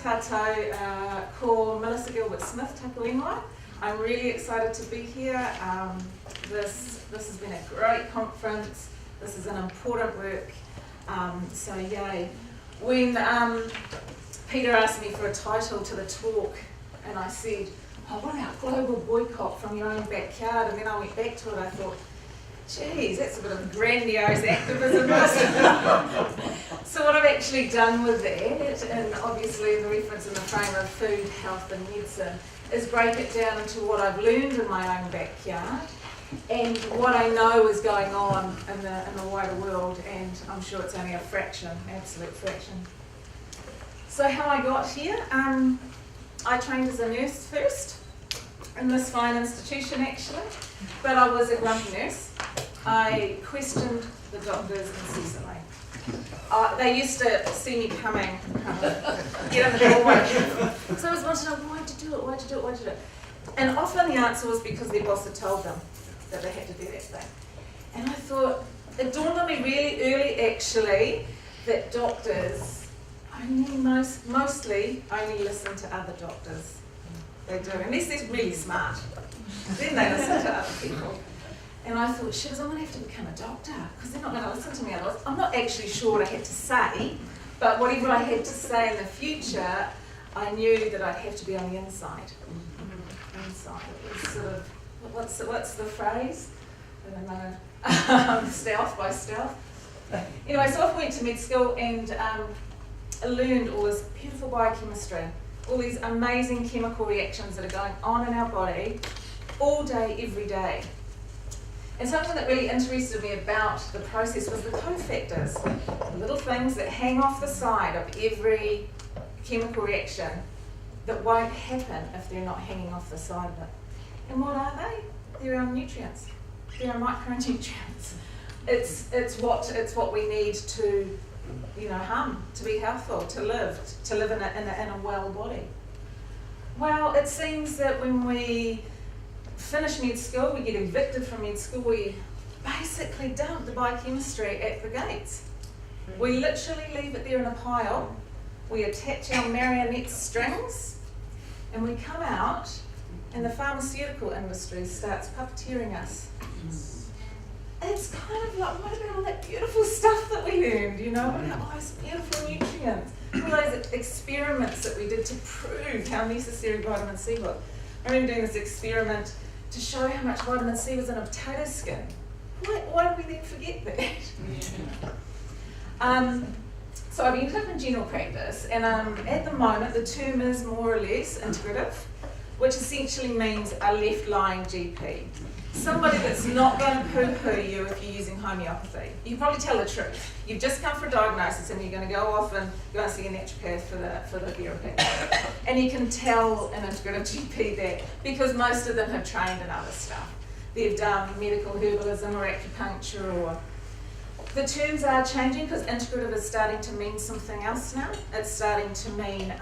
Tātou, ko Melissa Gilbert Smith taku ingoa. I'm really excited to be here. This has been a great conference. This is an important work. So yay. When Peter asked me for a title to the talk, and I said, "Oh, what about global boycott from your own backyard?" And then I went back to it. I thought, geez, that's a bit of grandiose activism. So what I've actually done with that, and obviously the reference in the frame of food, health and medicine, is break it down into what I've learned in my own backyard and what I know is going on in the wider world, and I'm sure it's only a fraction, absolute fraction. So how I got here, I trained as a nurse first in this fine institution actually, but I was a grumpy nurse. I questioned the doctors incessantly. They used to see me coming, get in the doorway. So I was wanting to know why'd you do it? And often the answer was because their boss had told them that they had to do that thing. And I thought, it dawned on me really early actually, that doctors mostly only listen to other doctors. They do, unless they're really smart. Then they listen to other people. And I thought, shit, I'm going to have to become a doctor because they're not going to listen to me otherwise. I'm not actually sure what I had to say, but whatever I had to say in the future, I knew that I'd have to be on the inside. Inside. It was sort of, what's the phrase? I don't know. Stealth by stealth. Anyway, so I went to med school and I learned all this beautiful biochemistry, all these amazing chemical reactions that are going on in our body all day, every day. And something that really interested me about the process was the cofactors, the little things that hang off the side of every chemical reaction that won't happen if they're not hanging off the side of it. And what are they? They're our nutrients. They're our micronutrients. It's what we need to, to be healthful, to live in a well body. Well, it seems that when we finish med school, we get evicted from med school, we basically dump the biochemistry at the gates. We literally leave it there in a pile, we attach our marionette strings, and we come out and the pharmaceutical industry starts puppeteering us. It's kind of like, what about all that beautiful stuff that we learned, what about all those beautiful nutrients, all those experiments that we did to prove how necessary vitamin C was. I remember doing this experiment to show how much vitamin C was in a potato skin. Why did we then forget that? So I've ended up in general practice, and at the moment the term is more or less integrative, which essentially means a left-lying GP. Somebody that's not going to poo-poo you if you're using homeopathy. You can probably tell the truth. You've just come for a diagnosis and you're going to go off and go and see a naturopath for the therapy. And you can tell an integrative GP that because most of them have trained in other stuff. They've done medical herbalism or acupuncture, or the terms are changing because integrative is starting to mean something else now. It's starting to mean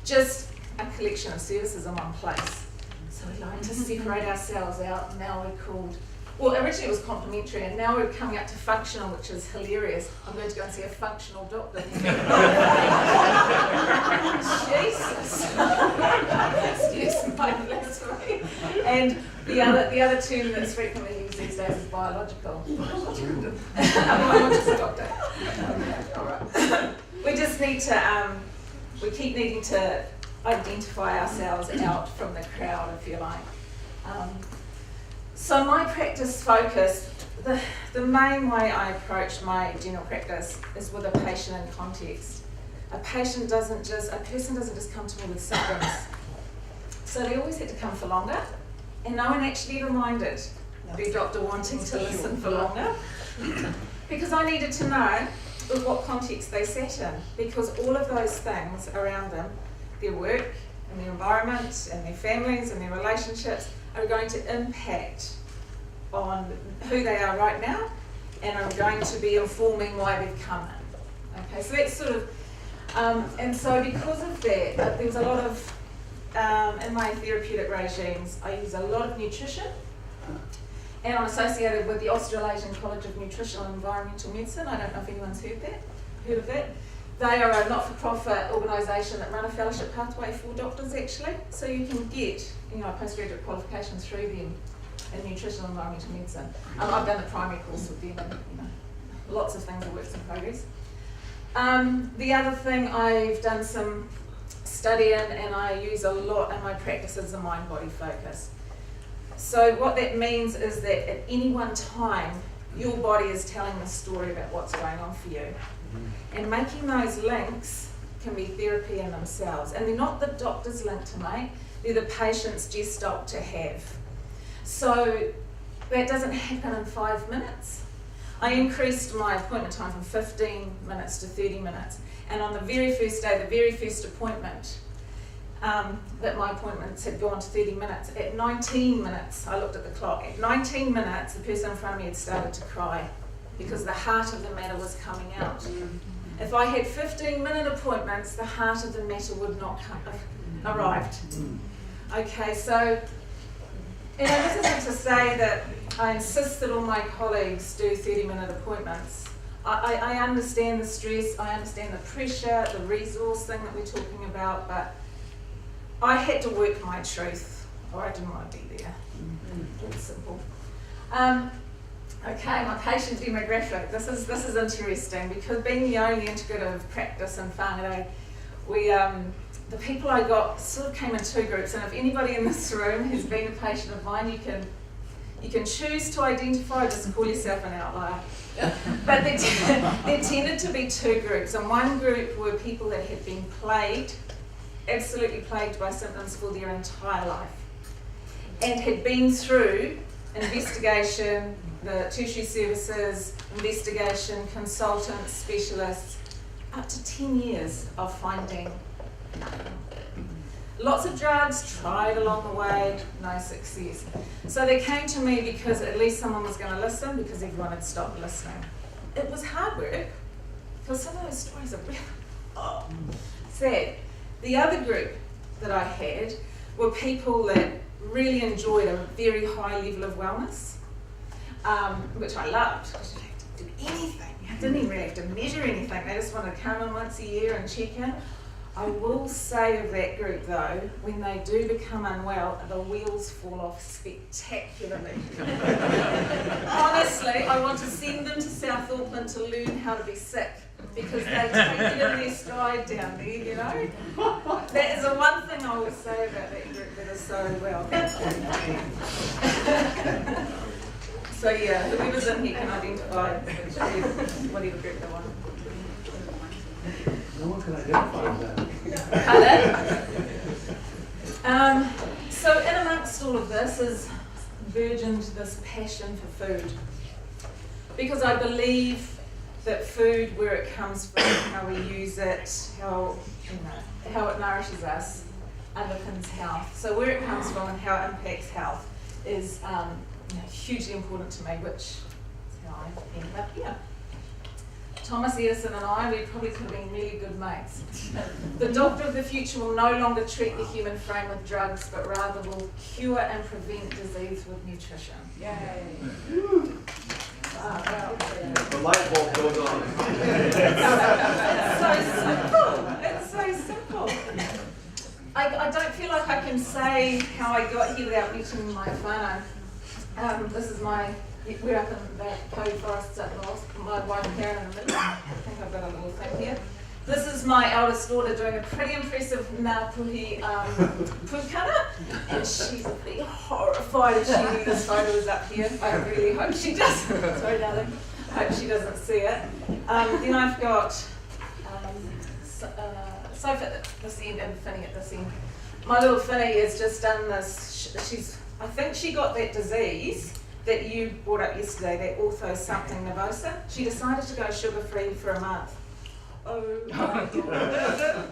just a collection of services in one place. So we like to separate ourselves out. Now we're called, well, originally it was complementary, and now we're coming up to functional, which is hilarious. I'm going to go and see a functional doctor. Jesus. Excuse my blasphemy. And the other term that's frequently used these days is biological. A biological doctor. All right. We just need to, we keep needing to identify ourselves out from the crowd, if you like. So my practice focus, the main way I approach my general practice is with a patient in context. A person doesn't just come to me with symptoms. So they always had to come for longer, and no one actually ever minded the doctor wanting to listen for longer, because I needed to know with what context they sat in, because all of those things around them, their work and their environment and their families and their relationships, are going to impact on who they are right now, and are going to be informing why they've come in. Okay, so that's sort of, and so because of that, there's a lot of, in my therapeutic regimes, I use a lot of nutrition, and I'm associated with the Australasian College of Nutritional and Environmental Medicine. I don't know if anyone's heard of that. They are a not-for-profit organisation that run a fellowship pathway for doctors, actually. So you can get, postgraduate qualifications through them in nutritional and environmental medicine. I've done the primary course with them, and lots of things are works in progress. The other thing I've done some study in, and I use a lot in my practice, is the mind-body focus. So what that means is that at any one time, your body is telling the story about what's going on for you. And making those links can be therapy in themselves. And they're not the doctor's link to make, they're the patient's gestalt to have. So that doesn't happen in 5 minutes. I increased my appointment time from 15 minutes to 30 minutes. And on the very first day, the very first appointment, that my appointments had gone to 30 minutes. At 19 minutes, I looked at the clock, at 19 minutes, the person in front of me had started to cry because the heart of the matter was coming out. If I had 15-minute appointments, the heart of the matter would not have arrived. Okay, so this isn't to say that I insist that all my colleagues do 30-minute appointments. I understand the stress, I understand the pressure, the resource thing that we're talking about, but I had to work my truth, or I didn't want to be there. It's simple. Okay, my patient demographic. This is interesting because being the only integrative practice in whāngai, the people I got sort of came in two groups, and if anybody in this room has been a patient of mine, you can choose to identify or just call yourself an outlier. But there tended to be two groups, and one group were people that had been plagued, absolutely plagued by symptoms for their entire life, and had been through investigation, the tertiary services, investigation, consultants, specialists, up to 10 years of finding nothing. Lots of drugs tried along the way, no success. So they came to me because at least someone was going to listen, because everyone had stopped listening. It was hard work, because some of those stories are really sad. The other group that I had were people that really enjoyed a very high level of wellness, which I loved, because you didn't have to do anything. You didn't even really have to measure anything. They just wanted to come in once a year and check in. I will say of that group though, when they do become unwell, the wheels fall off spectacularly. Honestly, I want to send them to South Auckland to learn how to be sick, because they take it in their stride down there, That is the one thing I will say about that group that is so well. So yeah, whoever's in here can identify whatever group they want. No one can identify that. So in amongst all of this is burgeoned this passion for food, because I believe that food, where it comes from, how we use it, how it nourishes us, underpins health. So where it comes from and how it impacts health is hugely important to me, which is how I ended up here. Thomas Edison and I, we probably could have been really good mates. The doctor of the future will no longer treat the human frame with drugs, but rather will cure and prevent disease with nutrition. Yay! The light bulb goes on. It's so simple. I don't feel like I can say how I got here without mentioning my whānau. This is we're up in that Cody Forests up north, my wife Karen in the middle. I think I've got a little thing here. This is my eldest daughter doing a pretty impressive ngāpuhi pūkana, and she's a bit horrified if she knew this photo was up here. I really hope she doesn't. Sorry, darling. I hope she doesn't see it. Then I've got Sophie at this end and Finny at this end. My little Finny has just done this. I think she got that disease that you brought up yesterday, that ortho something nervosa. She decided to go sugar-free for a month. Oh my God.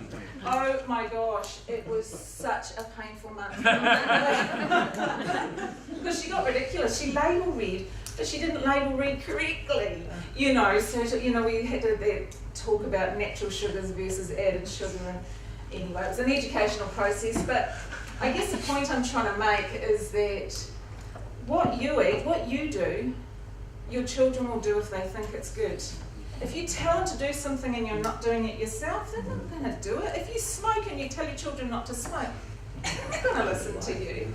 Oh my gosh, it was such a painful month. Because she got ridiculous. She label read, but she didn't label read correctly. So we had to talk about natural sugars versus added sugar, and anyway, it was an educational process. But I guess the point I'm trying to make is that what you eat, what you do, your children will do if they think it's good. If you tell them to do something and you're not doing it yourself, they're not going to do it. If you smoke and you tell your children not to smoke, they're not going to listen to you.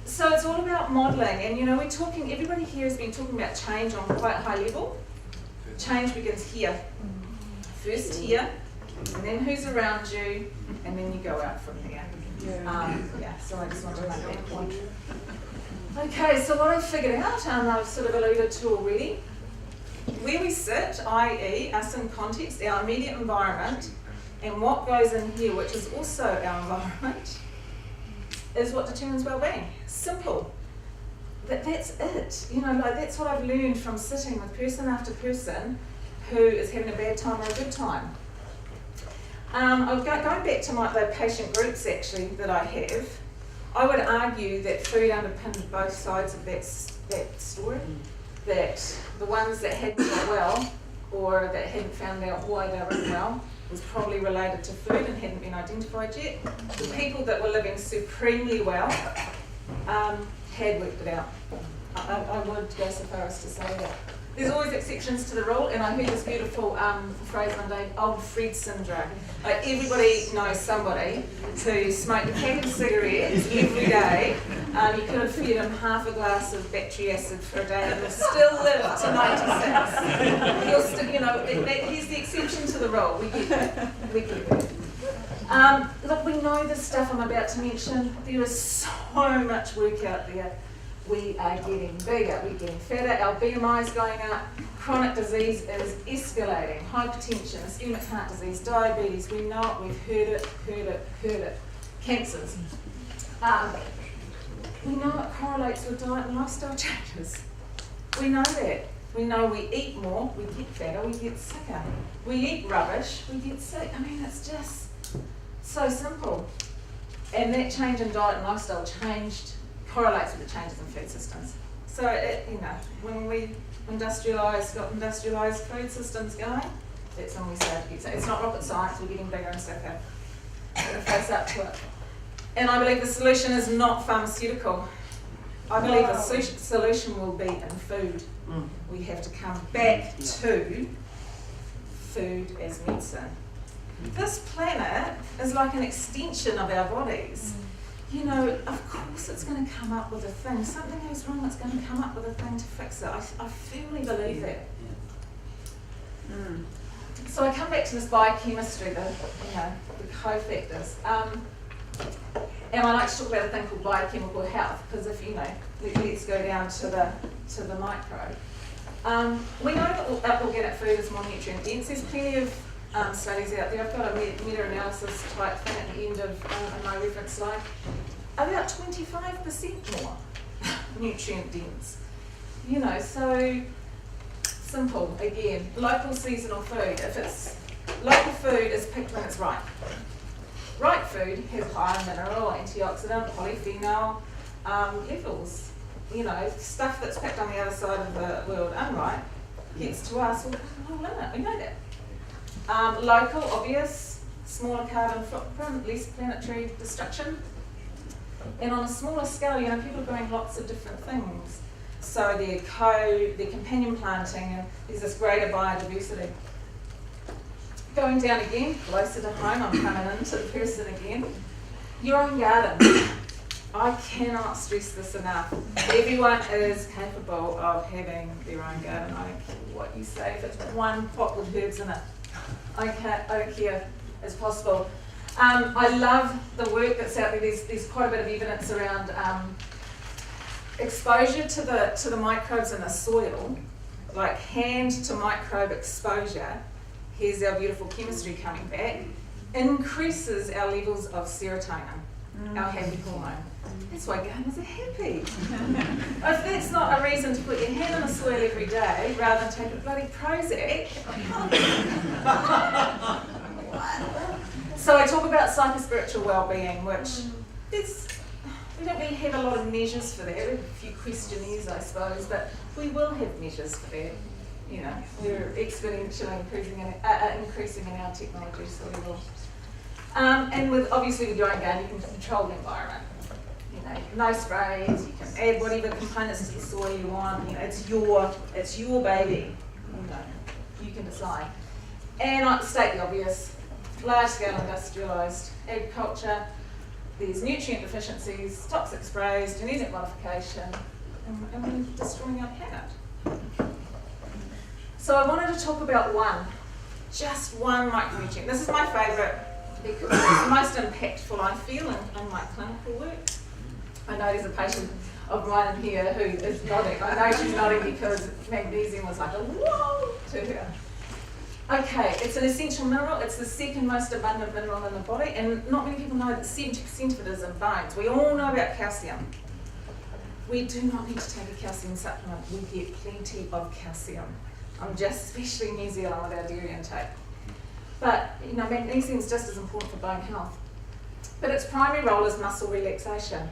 So it's all about modelling, and you know, we're talking, everybody here has been talking about change on quite a high level. Change begins here. First here, and then who's around you, and then you go out from there. So I just want to make that point. Okay, so what I figured out, and I've sort of alluded to already, where we sit, i.e. us in context, our immediate environment, and what goes in here, which is also our environment, is what determines well-being. Simple. That's it. You know, like that's what I've learned from sitting with person after person who is having a bad time or a good time. Going back to the patient groups actually that I have, I would argue that food underpinned both sides of that story. That the ones that hadn't got well or that hadn't found out why they were unwell was probably related to food and hadn't been identified yet. The people that were living supremely well had worked it out. I would go so far as to say that. There's always exceptions to the rule, and I heard this beautiful phrase one day, old Fred syndrome. Like everybody knows somebody who smoked a pack of cigarettes every day. You could have fed them half a glass of battery acid for a day and they'll still live to 96. You'll still, you know, here's the exception to the rule. We get that. We get that. Look, we know the stuff I'm about to mention. There is so much work out there. We are getting bigger, we're getting fatter, our BMI is going up, chronic disease is escalating, hypertension, ischemic heart disease, diabetes, we know it, we've heard it. Cancers. We know it correlates with diet and lifestyle changes. We know that. We know we eat more, we get fatter, we get sicker. We eat rubbish, we get sick. I mean, it's just so simple. And that change in diet and lifestyle correlates with the changes in food systems. So, when we got industrialised food systems going, that's when we started to get sick. It's not rocket science, we're getting bigger and sicker. We're going to face up to it. And I believe the solution is not pharmaceutical. I believe the solution will be in food. We have to come back to food as medicine. This planet is like an extension of our bodies. You know, of course it's going to come up with a thing. Something goes wrong, it's going to come up with a thing to fix it. I firmly believe that. So I come back to this biochemistry, the cofactors. And I like to talk about a thing called biochemical health, because if let's go down to the micro. We know that organic food is more nutrient dense. There's plenty of studies out there. I've got a meta-analysis type thing at the end of my reference slide. About 25% more nutrient dense. You know, so simple again. Local seasonal food. If it's local food is picked when it's ripe. Ripe food has higher mineral, antioxidant, polyphenol levels. You know, stuff that's picked on the other side of the world unripe gets to us all in it. We know that. Local, obvious, smaller carbon footprint, less planetary destruction. And on a smaller scale, you know, people are growing lots of different things. So they're companion planting, and there's this greater biodiversity. Going down again, closer to home, I'm coming into the person again. Your own garden. I cannot stress this enough. Everyone is capable of having their own garden. I don't care what you say. If it's one pot with herbs in it, I don't care. It's possible. I love the work that's out there. There's quite a bit of evidence around exposure to the microbes in the soil, like hand to microbe exposure. Here's our beautiful chemistry coming back. Increases our levels of serotonin, our happy hormone. That's why gardeners are happy. If that's not a reason to put your hand in the soil every day rather than take a bloody Prozac. So I talk about psychospiritual well-being, which we don't really have a lot of measures for that. We have a few questionnaires, I suppose, but we will have measures for that. You know, we're exponentially increasing in our technology, so we will. And obviously with your own garden, you can control the environment. no sprays, you can add whatever components to the soil you want, it's your baby, you can decide. And state the obvious, large scale industrialised agriculture, there's nutrient deficiencies, toxic sprays, genetic modification, and we're destroying our planet. So I wanted to talk about just one micronutrient. This is my favourite because it's the most impactful I feel in my clinical work. I know there's a patient of mine in here who is nodding. I know she's nodding because magnesium was like a whoa to her. Okay, it's an essential mineral. It's the second most abundant mineral in the body, and not many people know that 70% of it is in bones. We all know about calcium. We do not need to take a calcium supplement. We get plenty of calcium. Especially in New Zealand with our dairy intake. But magnesium is just as important for bone health. But its primary role is muscle relaxation.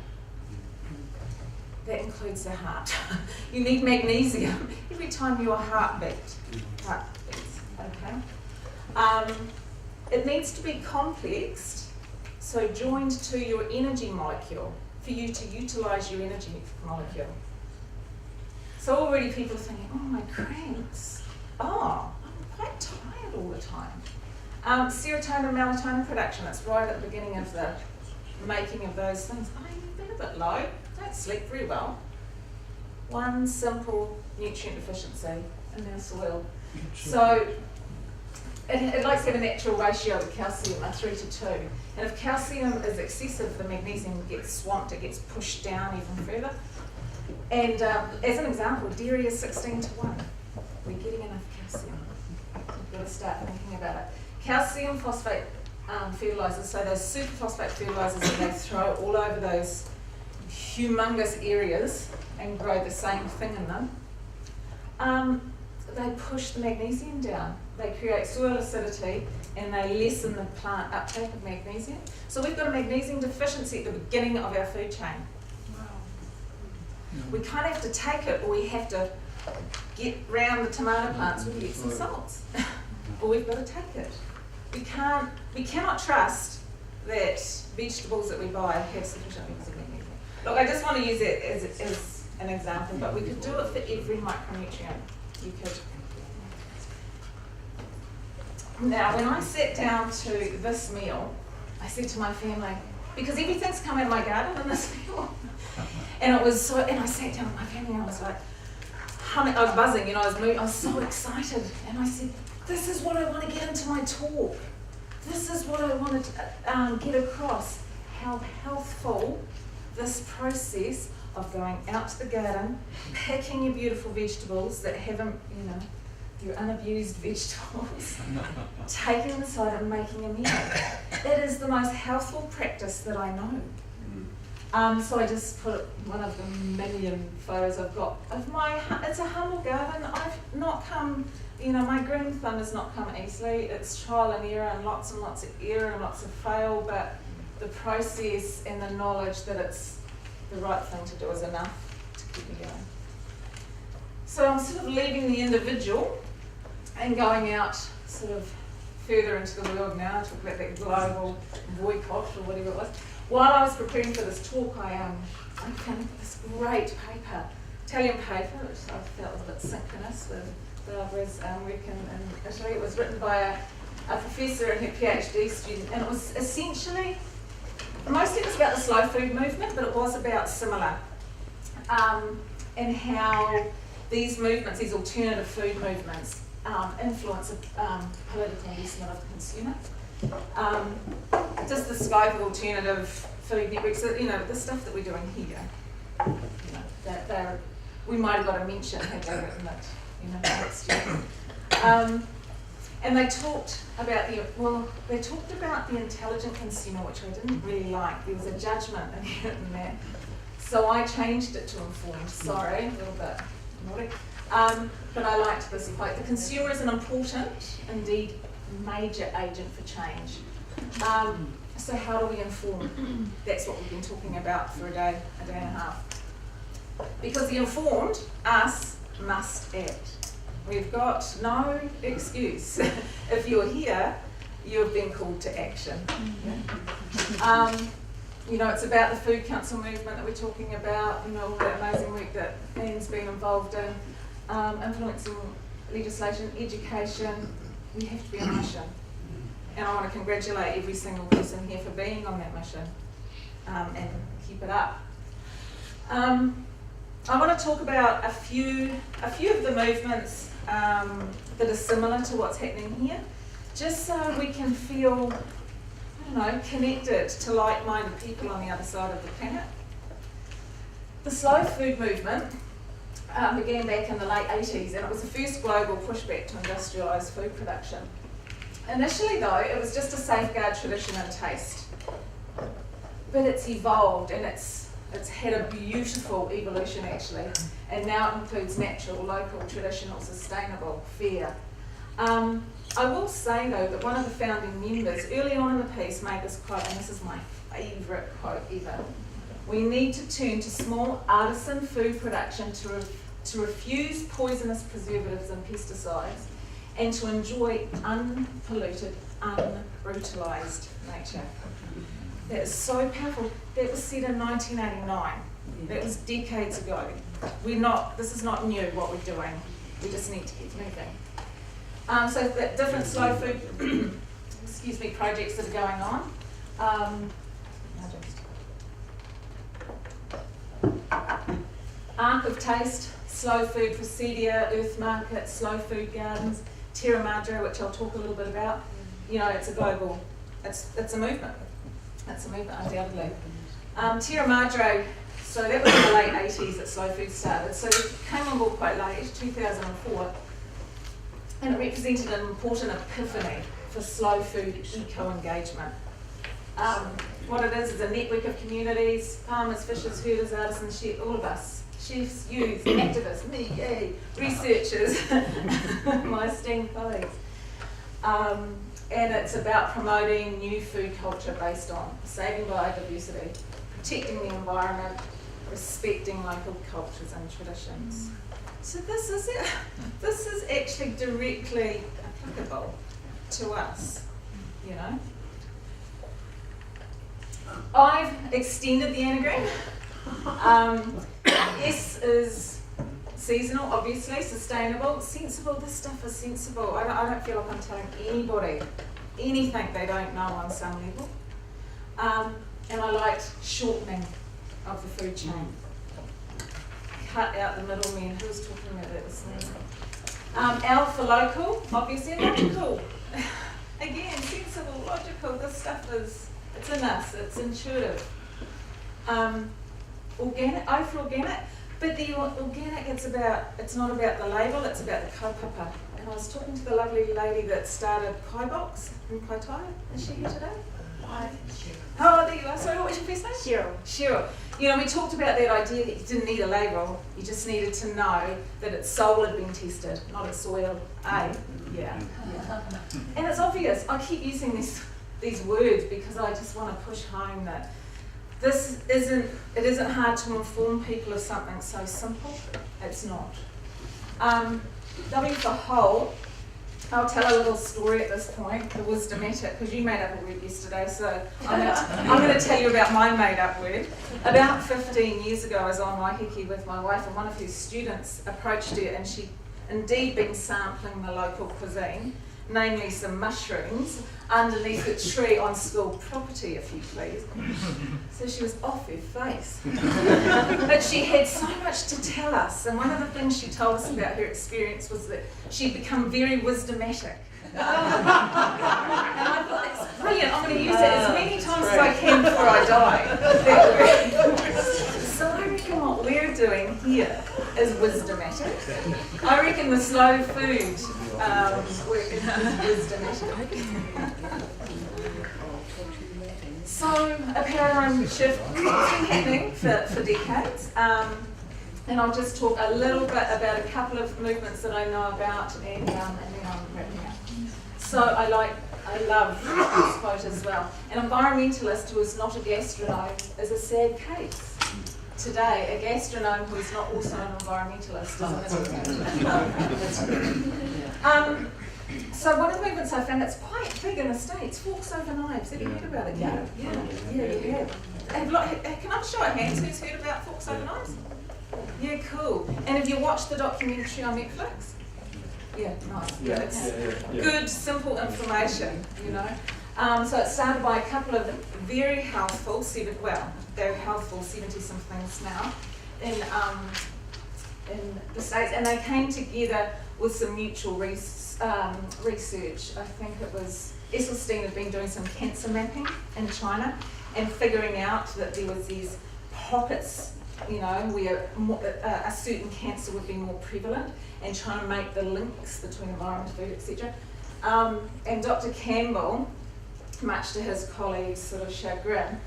That includes the heart. You need magnesium every time your heart beats. Okay. It needs to be complexed, so joined to your energy molecule for you to utilise your energy molecule. So already people are thinking, oh, my cramps. Oh, I'm quite tired all the time. Serotonin and melatonin production, it's right at the beginning of the making of those things. Oh, you've been a bit low, don't sleep very well. One simple nutrient deficiency in our soil. So it likes to have a natural ratio of calcium, 3 to 2. And if calcium is excessive, the magnesium gets swamped, it gets pushed down even further. And as an example, dairy is 16 to 1. We're getting enough calcium. We've got to start thinking about it. Calcium phosphate fertilisers, so those superphosphate fertilisers that they throw all over those humongous areas and grow the same thing in them, they push the magnesium down. They create soil acidity and they lessen the plant uptake of magnesium. So we've got a magnesium deficiency at the beginning of our food chain. We kind of have to take it, or we have to get round the tomato plants with Epsom salts. Or we've got to take it. We cannot trust that vegetables that we buy have sufficient levels of magnesium. Look, I just want to use it as an example, but we could do it for every micronutrient. You could. Now, when I sat down to this meal, I said to my family, because everything's come out of my garden in this meal. And it was and I sat down with my family and I was like, humming, I was buzzing, I was moving, I was so excited. And I said, this is what I want to get into my talk. This is what I want to get across, how healthful this process of going out to the garden, picking your beautiful vegetables that haven't, your unabused vegetables, taking them aside and making a meal. It is the most healthful practice that I know. So I just put one of the million photos I've got of it's a humble garden. I've not come, my green thumb has not come easily. It's trial and error and lots of error and lots of fail, but the process and the knowledge that it's the right thing to do is enough to keep me going. So I'm sort of leaving the individual and going out sort of further into the world now, talk about that global boycott or whatever it was. While I was preparing for this talk, I found this great paper, Italian paper, which I felt was a bit synchronous with Barbara's work in Italy. It was written by a professor and her PhD student, and it was essentially, mostly it was about the slow food movement, but it was about similar, and how these movements, these alternative food movements, influence political investment of the consumer. Just the scope of alternative food networks, the stuff that we're doing here, that we might have got a mention had they written it, next year. And they talked about the intelligent consumer, which I didn't really like. There was a judgment inherent in that. So I changed it to informed. Sorry, a little bit naughty. But I liked this quote. The consumer is an important, indeed major agent for change. So how do we inform? That's what we've been talking about for a day and a half. Because the informed, us, must act. We've got no excuse. If you're here, you've been called to action. it's about the Food Council movement that we're talking about, all that amazing work that Ian's been involved in, influencing legislation, education. We have to be on a mission. And I want to congratulate every single person here for being on that mission, and keep it up. I want to talk about a few of the movements that are similar to what's happening here, just so we can feel, connected to like-minded people on the other side of the planet. The slow food movement began back in the late 80s, and it was the first global pushback to industrialised food production. Initially though, it was just to safeguard tradition and taste. But it's evolved, and it's had a beautiful evolution actually, and now it includes natural, local, traditional, sustainable, fair. I will say though that one of the founding members early on in the piece made this quote, and this is my favourite quote ever. We need to turn to small artisan food production to refuse poisonous preservatives and pesticides, and to enjoy unpolluted, unbrutalised nature. That is so powerful. That was said in 1989. That was decades ago. This is not new what we're doing. We just need to keep moving. So the different slow food projects that are going on. Arc of Taste, Slow Food Presidia, Earth Market, Slow Food Gardens, Terra Madre, which I'll talk a little bit about. It's a global, it's a movement. It's a movement, undoubtedly. Terra Madre, so that was in the late 80s that slow food started. So it came on board quite late, 2004. And it represented an important epiphany for slow food eco-engagement. What it is a network of communities, farmers, fishers, herders, artisans, chefs, all of us, chefs, youth, activists, me, yay, researchers, my esteemed colleagues. And it's about promoting new food culture based on saving biodiversity, protecting the environment, respecting local cultures and traditions. So this is it. This is actually directly applicable to us, I've extended the anagram. S is seasonal, obviously, sustainable, sensible. This stuff is sensible. I don't feel like I'm telling anybody anything they don't know on some level. And I liked shortening of the food chain. Cut out the middlemen. Who was talking about that this morning? L for local, obviously, logical. Again, sensible, logical. This stuff it's in us, it's intuitive. Organic, O for organic, but the organic, it's not about the label, it's about the kaupapa. And I was talking to the lovely lady that started Kai Box in Kaitaia. Is she here today? Oh, there you are. Sorry, what was your first name? Cheryl. We talked about that idea that you didn't need a label, you just needed to know that its soil had been tested, not its soil. Yeah. And it's obvious. I keep using these words because I just want to push home that it isn't hard to inform people of something so simple. It's not. W for whole. I'll tell a little story at this point, the wisdomatic, because you made up a word yesterday, so I'm going to tell you about my made-up word. About 15 years ago, I was on Waiheke with my wife, and one of her students approached her, and she'd indeed been sampling the local cuisine, namely some mushrooms, underneath a tree on school property, if you please. So she was off her face. But she had so much to tell us, and one of the things she told us about her experience was that she'd become very wisdomatic. And I thought, that's brilliant, I'm going to use it as many times as I can before I die. So I reckon what we're doing here is wisdomatic. I reckon the slow food work is wisdomatic. So a paradigm shift has been happening for decades. And I'll just talk a little bit about a couple of movements that I know about, and then I'm wrapping up. So I love this quote as well. An environmentalist who is not a gastronome is a sad case. Today, a gastronome who is not also an environmentalist is an So one of the movements I found, it's quite big in the States, forks over knives. Have you heard about it? Yeah, you have. Can I show a hands who's heard about forks over knives? Yeah, cool. And have you watched the documentary on Netflix? Yeah, nice. Yeah, it's good, simple information, you know. So it started by a couple of very healthful, they're healthful 70-somethings now, in the States, and they came together with some mutual research. I think it was Esselstyn had been doing some cancer mapping in China and figuring out that there was these pockets, you know, where a certain cancer would be more prevalent, and trying to make the links between environment, food, etc. And Dr. Campbell, much to his colleagues' sort of chagrin,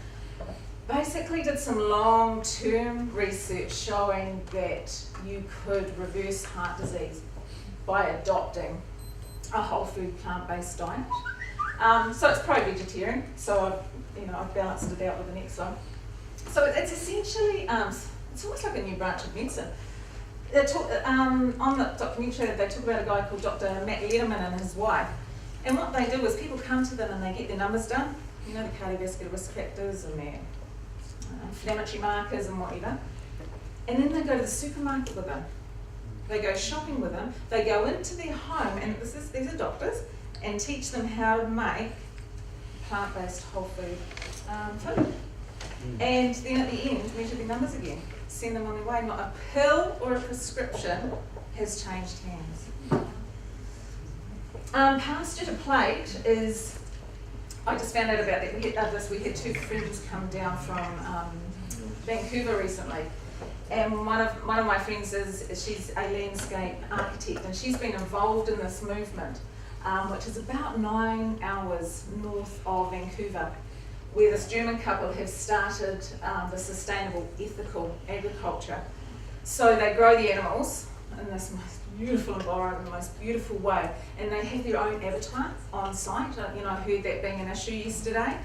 basically did some long-term research showing that you could reverse heart disease by adopting a whole food plant-based diet. So it's pro-vegetarian, so I've balanced it out with the next one. So it's essentially, it's almost like a new branch of medicine. On the documentary, they talk about a guy called Dr. Matt Letterman and his wife. And what they do is people come to them and they get their numbers done, you know, the cardiovascular risk factors and their inflammatory markers and whatever. And then they go to the supermarket with them. They go shopping with them. They go into their home, and these are doctors, and teach them how to make plant-based whole food food. And then at the end, measure their numbers again. Send them on their way. Not a pill or a prescription has changed hands. Pasture to plate is, I just found out about that. We had two friends come down from Vancouver recently. And one of my friends she's a landscape architect, and she's been involved in this movement, which is about 9 hours north of Vancouver, where this German couple have started the sustainable ethical agriculture. So they grow the animals in this most beautiful environment, the most beautiful way, and they have their own abattoir on site. I heard that being an issue yesterday.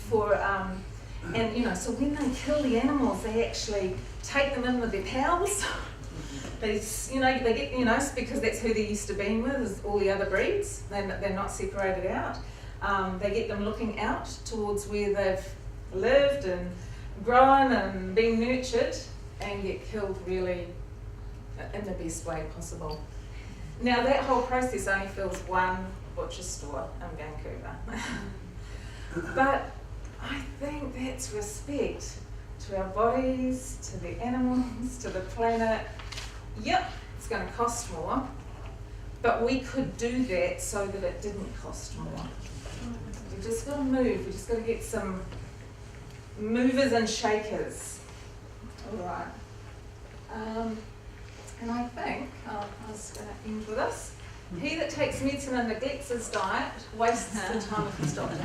So when they kill the animals, they actually take them in with their pals. They get, because that's who they're used to being with, is all the other breeds. They're not separated out. They get them looking out towards where they've lived and grown and been nurtured, and get killed really in the best way possible. Now that whole process only fills one butcher store in Vancouver. But I think that's respect to our bodies, to the animals, to the planet. Yep, it's going to cost more, but we could do that so that it didn't cost more. We've just got to move. We've just got to get some movers and shakers. All right. And I think I was going to end with this. He that takes medicine and neglects his diet wastes the time of his doctor.